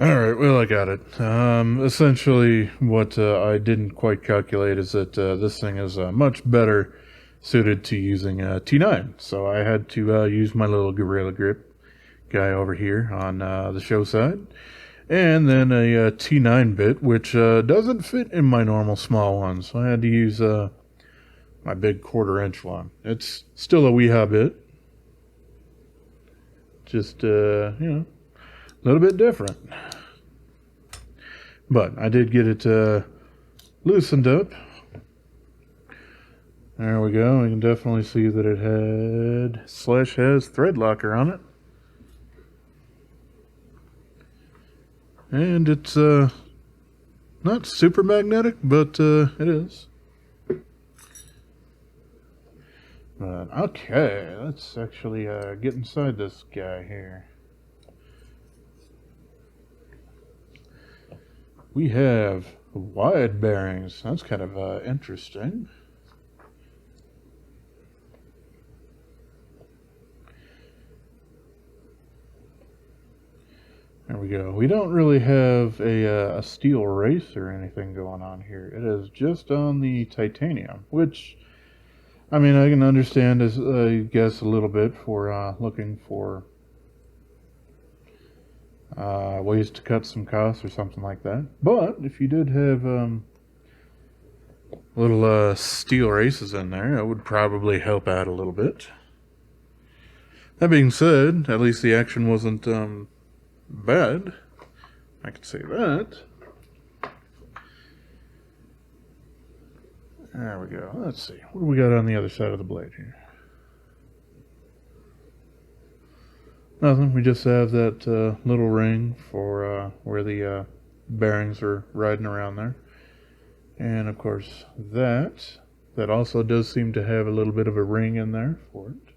Alright, well, I got it. Essentially, what I didn't quite calculate is that this thing is much better suited to using a T9. So I had to use my little Gorilla Grip guy over here on the show side. And then a T9 bit, which doesn't fit in my normal small one. So I had to use my big 1/4 inch one. It's still a Weeha bit. Just, a little bit different. But I did get it loosened up. There we go. We can definitely see that it has thread locker on it. And it's not super magnetic, but it is. Okay, let's actually get inside this guy here. We have wide bearings. That's kind of interesting. There we go. We don't really have a steel race or anything going on here. It is just on the titanium, which, I mean, I can understand as I guess a little bit for looking for ways to cut some costs or something like that. But if you did have little steel races in there, that would probably help out a little bit. That being said, at least the action wasn't bad. I could say that. There we go. Let's see. What do we got on the other side of the blade here? Nothing. We just have that little ring for where the bearings are riding around there. And of course that also does seem to have a little bit of a ring in there for it.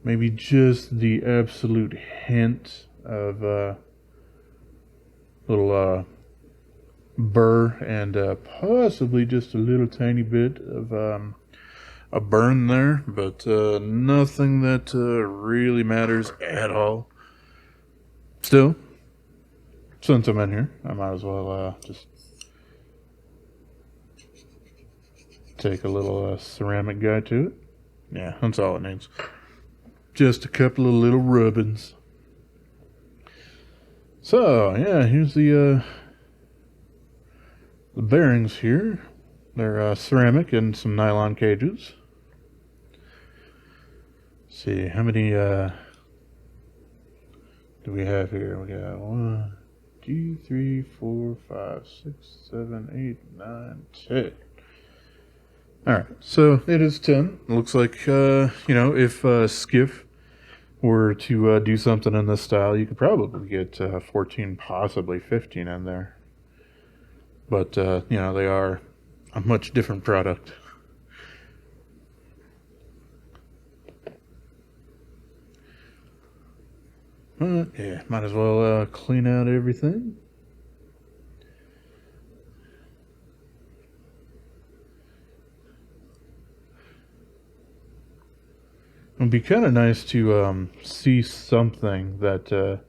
Maybe just the absolute hint of little burr and possibly just a little tiny bit of a burn there, but nothing that really matters at all. Still, since I'm in here, I might as well just take a little ceramic guy to it. Yeah, that's all it needs. Just a couple of little rubbings. So, yeah, here's the bearings here. They're ceramic and some nylon cages. Let's see, how many do we have here? We got 1, 2, 3, 4, 5, 6, 7, 8, 9, 10. Alright, so it is 10. It looks like, if Skiff were to do something in this style, you could probably get 14, possibly 15 in there. But, they are a much different product. But, yeah, might as well clean out everything. It would be kind of nice to see something that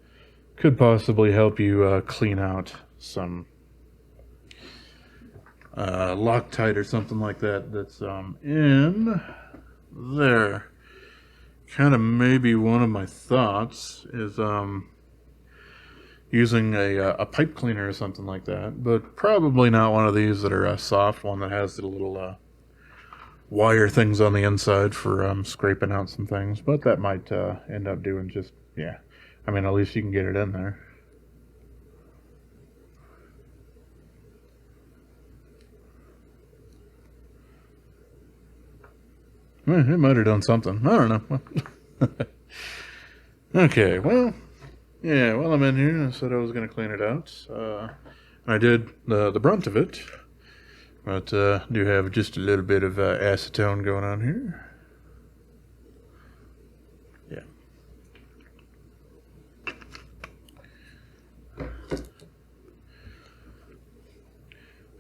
could possibly help you clean out some Loctite or something like that that's in there. Kind of maybe one of my thoughts is using a pipe cleaner or something like that, but probably not one of these that are a soft one that has the little wire things on the inside for scraping out some things, but that might end up doing just, yeah. I mean, at least you can get it in there. It might have done something. I don't know. Okay, well, yeah, while I'm in here, I said I was going to clean it out. I did the brunt of it. But do have just a little bit of acetone going on here. Yeah.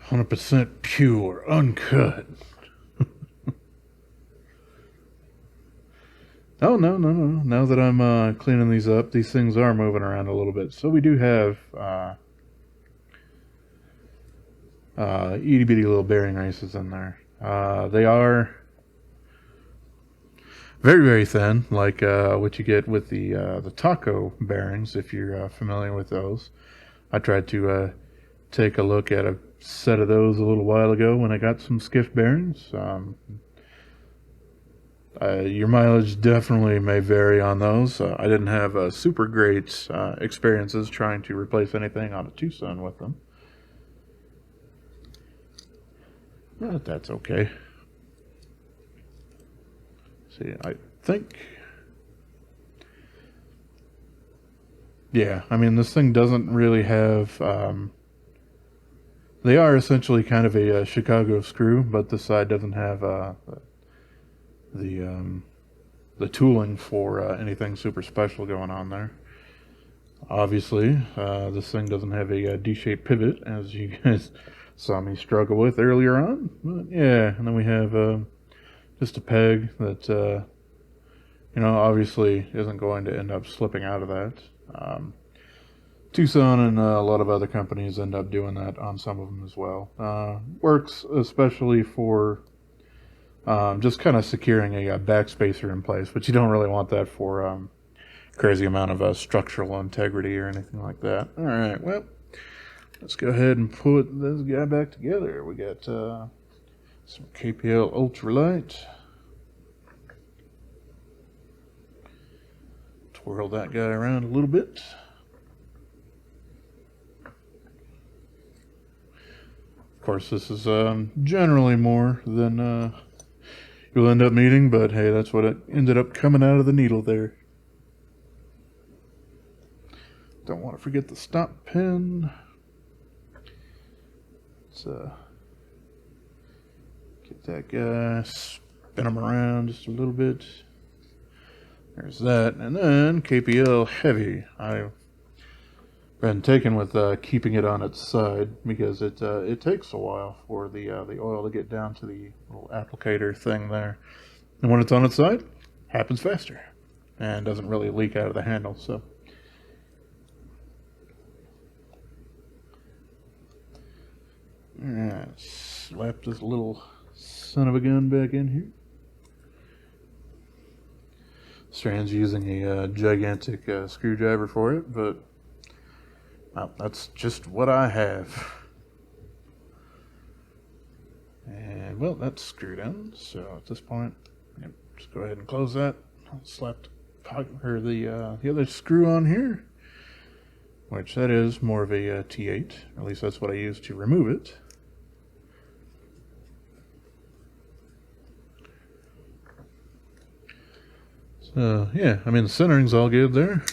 100% pure, uncut. Oh Oh, no, no, no. Now that I'm cleaning these up, these things are moving around a little bit. So we do have itty bitty little bearing races in there. They are very, very thin, like what you get with the taco bearings, if you're familiar with those. I tried to take a look at a set of those a little while ago when I got some skiff bearings. Your mileage definitely may vary on those. I didn't have super great experiences trying to replace anything on a Tucson with them. But that's okay. See, I think... Yeah, I mean, this thing doesn't really have... they are essentially kind of a Chicago screw, but this side doesn't have the tooling for anything super special going on there. Obviously, this thing doesn't have a D-shaped pivot, as you guys saw me struggle with earlier on. But yeah, and then we have just a peg that, you know, obviously isn't going to end up slipping out of that. Tucson and a lot of other companies end up doing that on some of them as well. Works especially for just kind of securing a backspacer in place, but you don't really want that for crazy amount of structural integrity or anything like that. All right, well, let's go ahead and put this guy back together. We got some KPL ultralight. Twirl that guy around a little bit. Of course, this is generally more than you'll end up needing, but hey, that's what it ended up coming out of the needle there. Don't want to forget the stop pin. Let's get that guy, spin him around just a little bit. There's that, and then KPL heavy. I've been taken with keeping it on its side because it takes a while for the oil to get down to the little applicator thing there, and when it's on its side, happens faster and doesn't really leak out of the handle. So. Alright, slap this little son of a gun back in here. Strand's using a gigantic screwdriver for it, but well, that's just what I have. And well, that's screwed in, so at this point, yep, just go ahead and close that. I'll slap the other screw on here, which that is more of a T8. At least that's what I use to remove it. So yeah, I mean the centering's all good there.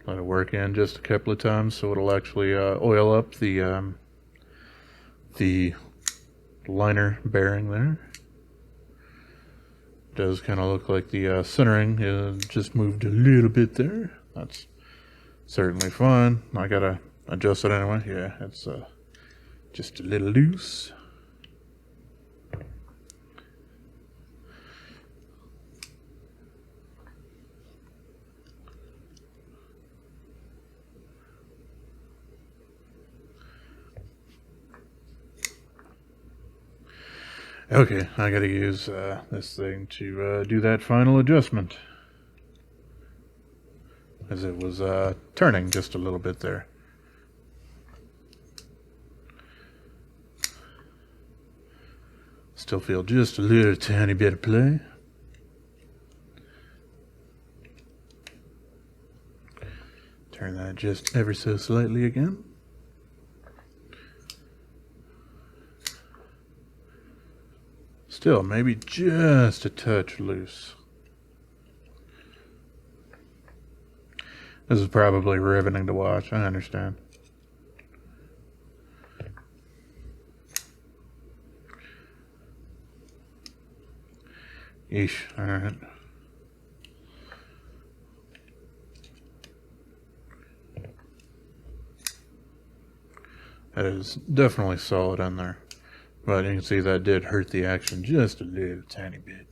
Let it work in just a couple of times so it'll actually oil up the liner bearing there. It does kind of look like the centering just moved a little bit there. That's certainly fine. I gotta adjust it anyway. Yeah, it's just a little loose. Okay, I gotta use this thing to do that final adjustment, as it was turning just a little bit there. Still feel just a little tiny bit of play. Turn that just ever so slightly again. Still, maybe just a touch loose. This is probably riveting to watch, I understand. Yeesh, alright. That is definitely solid in there. But you can see that did hurt the action just a little tiny bit.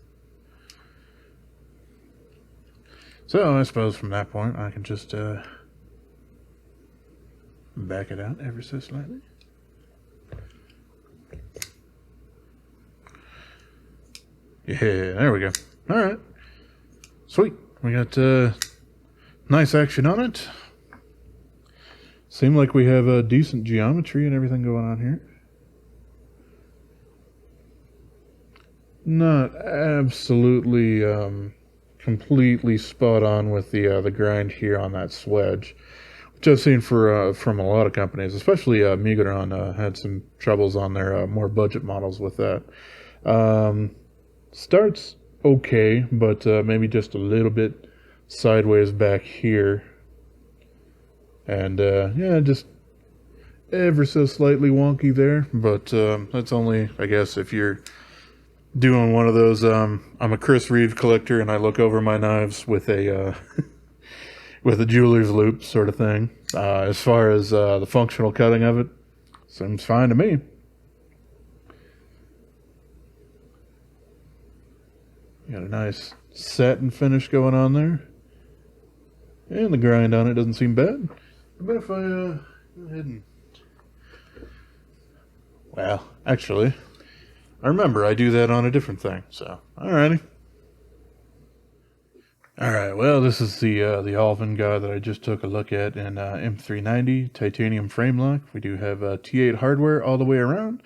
So I suppose from that point I can just back it out ever so slightly. Yeah, there we go. Alright. Sweet. We got nice action on it. Seemed like we have a decent geometry and everything going on here. Not absolutely completely spot on with the grind here on that swedge, which I've seen from a lot of companies, especially Migron had some troubles on their more budget models with that. Starts okay, but maybe just a little bit sideways back here. And yeah, just ever so slightly wonky there, but that's only, I guess, if you're doing one of those, I'm a Chris Reeve collector and I look over my knives with a with a jeweler's loop sort of thing. As far as the functional cutting of it, seems fine to me. Got a nice satin finish going on there. And the grind on it doesn't seem bad. But if I go ahead and... Well, actually, I remember I do that on a different thing, so alrighty. Alright, well, this is the Allvin guy that I just took a look at in M390 titanium frame lock. We do have T8 hardware all the way around,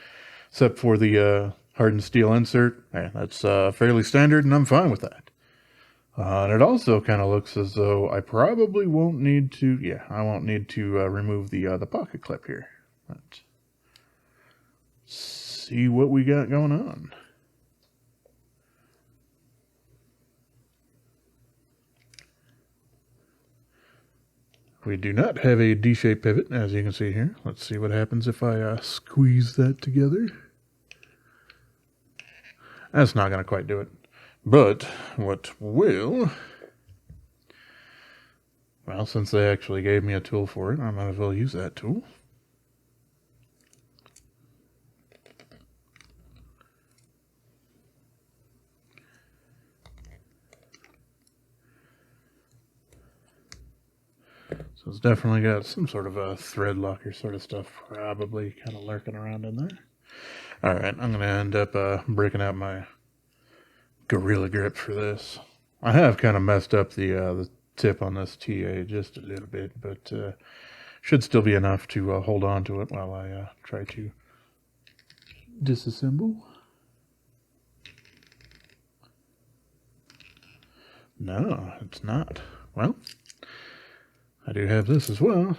except for the hardened steel insert. Yeah, that's fairly standard, and I'm fine with that. And it also kind of looks as though I probably won't need to, I won't need to remove the pocket clip here. Let's see what we got going on. We do not have a D-shaped pivot, as you can see here. Let's see what happens if I squeeze that together. That's not going to quite do it. But what will... Well, since they actually gave me a tool for it, I might as well use that tool. So it's definitely got some sort of a thread locker sort of stuff probably kind of lurking around in there. Alright, I'm going to end up breaking out my Gorilla Grip for this. I have kind of messed up the tip on this TA just a little bit, but should still be enough to hold on to it while I try to disassemble. No, it's not. Well, I do have this as well.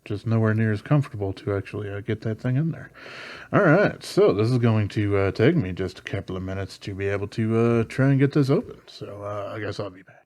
Just nowhere near as comfortable to actually get that thing in there. Alright, so this is going to take me just a couple of minutes to be able to try and get this open. So I guess I'll be back.